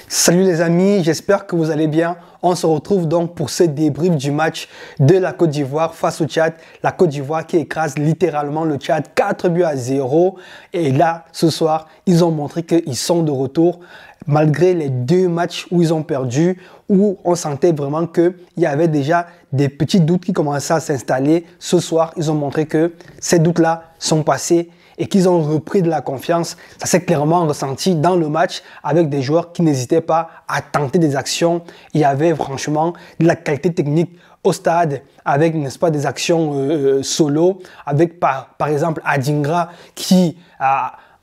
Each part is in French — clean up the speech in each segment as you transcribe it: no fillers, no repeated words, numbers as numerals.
Salut les amis, j'espère que vous allez bien. On se retrouve donc pour ce débrief du match de la Côte d'Ivoire face au Tchad. La Côte d'Ivoire qui écrase littéralement le Tchad 4-0. Et là, ce soir, ils ont montré qu'ils sont de retour. Malgré les deux matchs où ils ont perdu, où on sentait vraiment qu'il y avait déjà des petits doutes qui commençaient à s'installer. Ce soir, ils ont montré que ces doutes-là sont passés et qu'ils ont repris de la confiance. Ça s'est clairement ressenti dans le match avec des joueurs qui n'hésitaient pas à tenter des actions. Il y avait franchement de la qualité technique au stade avec, n'est-ce pas, des actions solo, avec par exemple Adingra qui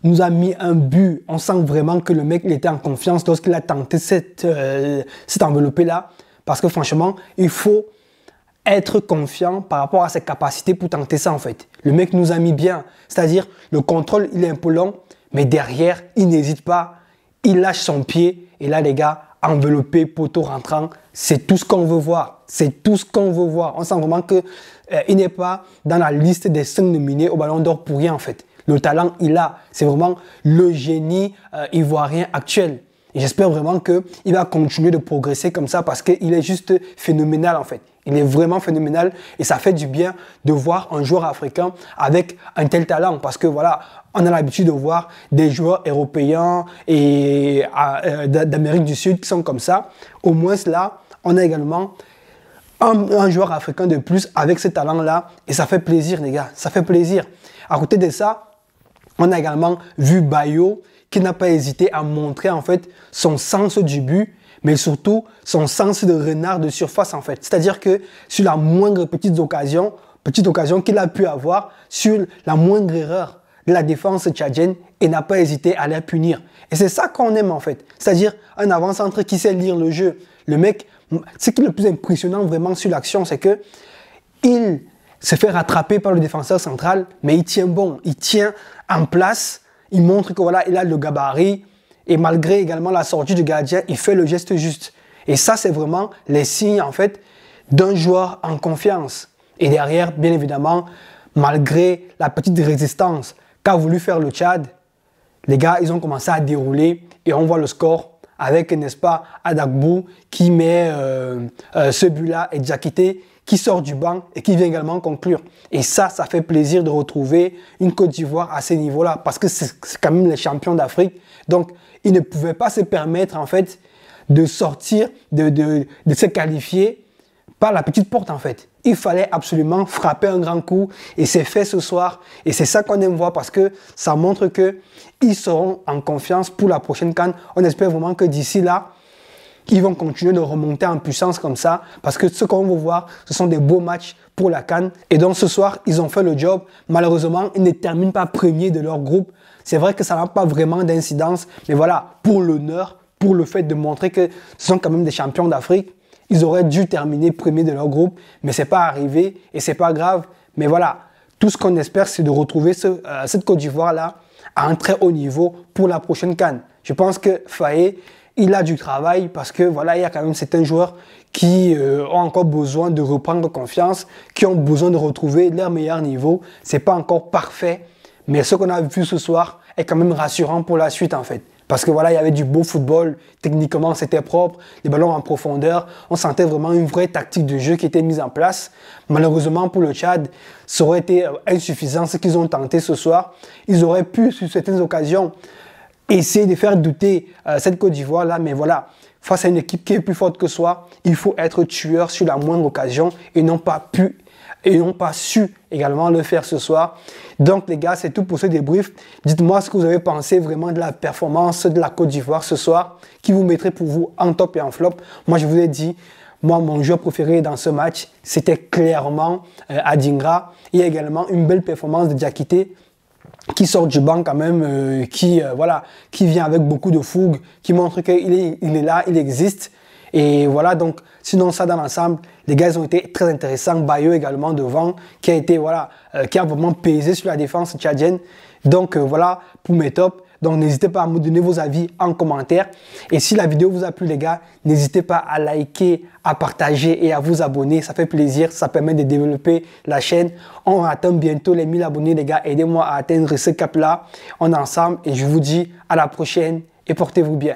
nous a mis un but. On sent vraiment que le mec il était en confiance lorsqu'il a tenté cette enveloppée-là. Parce que franchement, il faut être confiant par rapport à ses capacités pour tenter ça en fait. Le mec nous a mis bien. C'est-à-dire, le contrôle, il est un peu long, mais derrière, il n'hésite pas. Il lâche son pied. Et là, les gars, enveloppé, poteau rentrant, c'est tout ce qu'on veut voir. C'est tout ce qu'on veut voir. On sent vraiment qu'il n'est pas dans la liste des 5 nominés au Ballon d'Or pour rien en fait. Le talent, il a. C'est vraiment le génie ivoirien actuel. Et j'espère vraiment qu'il va continuer de progresser comme ça parce qu'il est juste phénoménal en fait. Il est vraiment phénoménal et ça fait du bien de voir un joueur africain avec un tel talent parce que voilà, on a l'habitude de voir des joueurs européens et d'Amérique du Sud qui sont comme ça. Au moins là, on a également un joueur africain de plus avec ce talent-là et ça fait plaisir les gars, ça fait plaisir. À côté de ça, on a également vu Bayo qui n'a pas hésité à montrer en fait son sens du but, mais surtout son sens de renard de surface en fait. C'est-à-dire que sur la moindre petite occasion qu'il a pu avoir, sur la moindre erreur de la défense tchadienne, il n'a pas hésité à la punir. Et c'est ça qu'on aime en fait. C'est-à-dire un avant-centre qui sait lire le jeu. Le mec, ce qui est le plus impressionnant vraiment sur l'action, c'est que il se fait rattraper par le défenseur central, mais il tient bon, il tient en place. Il montre que voilà, il a le gabarit et malgré également la sortie du gardien, il fait le geste juste. Et ça, c'est vraiment les signes en fait d'un joueur en confiance. Et derrière, bien évidemment, malgré la petite résistance qu'a voulu faire le Tchad, les gars, ils ont commencé à dérouler et on voit le score avec, n'est-ce pas, Adagbou qui met ce but-là et Diakité qui sort du banc et qui vient également conclure. Et ça fait plaisir de retrouver une Côte d'Ivoire à ce niveau-là parce que c'est quand même les champions d'Afrique. Donc, ils ne pouvaient pas se permettre en fait de sortir, de se qualifier par la petite porte en fait. Il fallait absolument frapper un grand coup et c'est fait ce soir. Et c'est ça qu'on aime voir parce que ça montre qu'ils seront en confiance pour la prochaine CAN. On espère vraiment que d'ici là, ils vont continuer de remonter en puissance comme ça parce que ce qu'on veut voir, ce sont des beaux matchs pour la CAN. Et donc ce soir, ils ont fait le job. Malheureusement, ils ne terminent pas premiers de leur groupe. C'est vrai que ça n'a pas vraiment d'incidence, mais voilà, pour l'honneur, pour le fait de montrer que ce sont quand même des champions d'Afrique, ils auraient dû terminer premiers de leur groupe, mais c'est pas arrivé et c'est pas grave. Mais voilà, tout ce qu'on espère, c'est de retrouver cette Côte d'Ivoire-là à un très haut niveau pour la prochaine CAN. Je pense que Faé, il a du travail parce que voilà, il y a quand même certains joueurs qui ont encore besoin de reprendre confiance, qui ont besoin de retrouver leur meilleur niveau. C'est pas encore parfait, mais ce qu'on a vu ce soir est quand même rassurant pour la suite en fait. Parce que voilà, il y avait du beau football, techniquement c'était propre, les ballons en profondeur, on sentait vraiment une vraie tactique de jeu qui était mise en place. Malheureusement pour le Tchad, ça aurait été insuffisant ce qu'ils ont tenté ce soir. Ils auraient pu, sur certaines occasions, essayer de faire douter cette Côte d'Ivoire-là, mais voilà, face à une équipe qui est plus forte que soi, il faut être tueur sur la moindre occasion et n'ont pas su également le faire ce soir. Donc les gars, c'est tout pour ce débrief. Dites-moi ce que vous avez pensé vraiment de la performance de la Côte d'Ivoire ce soir, qui vous mettrait pour vous en top et en flop. Moi, je vous ai dit, moi, mon joueur préféré dans ce match, c'était clairement Adingra. Il y a également une belle performance de Diakité, qui sort du banc quand même, qui vient avec beaucoup de fougue, qui montre qu'il est là, il existe. Et voilà, donc, sinon ça dans l'ensemble, les gars, ils ont été très intéressants. Bayo également devant, qui a vraiment pesé sur la défense tchadienne. Donc voilà, pour mes tops. Donc n'hésitez pas à me donner vos avis en commentaire. Et si la vidéo vous a plu les gars, n'hésitez pas à liker, à partager et à vous abonner. Ça fait plaisir, ça permet de développer la chaîne. On atteint bientôt les 1000 abonnés les gars. Aidez-moi à atteindre ce cap là. On est ensemble et je vous dis à la prochaine et portez-vous bien.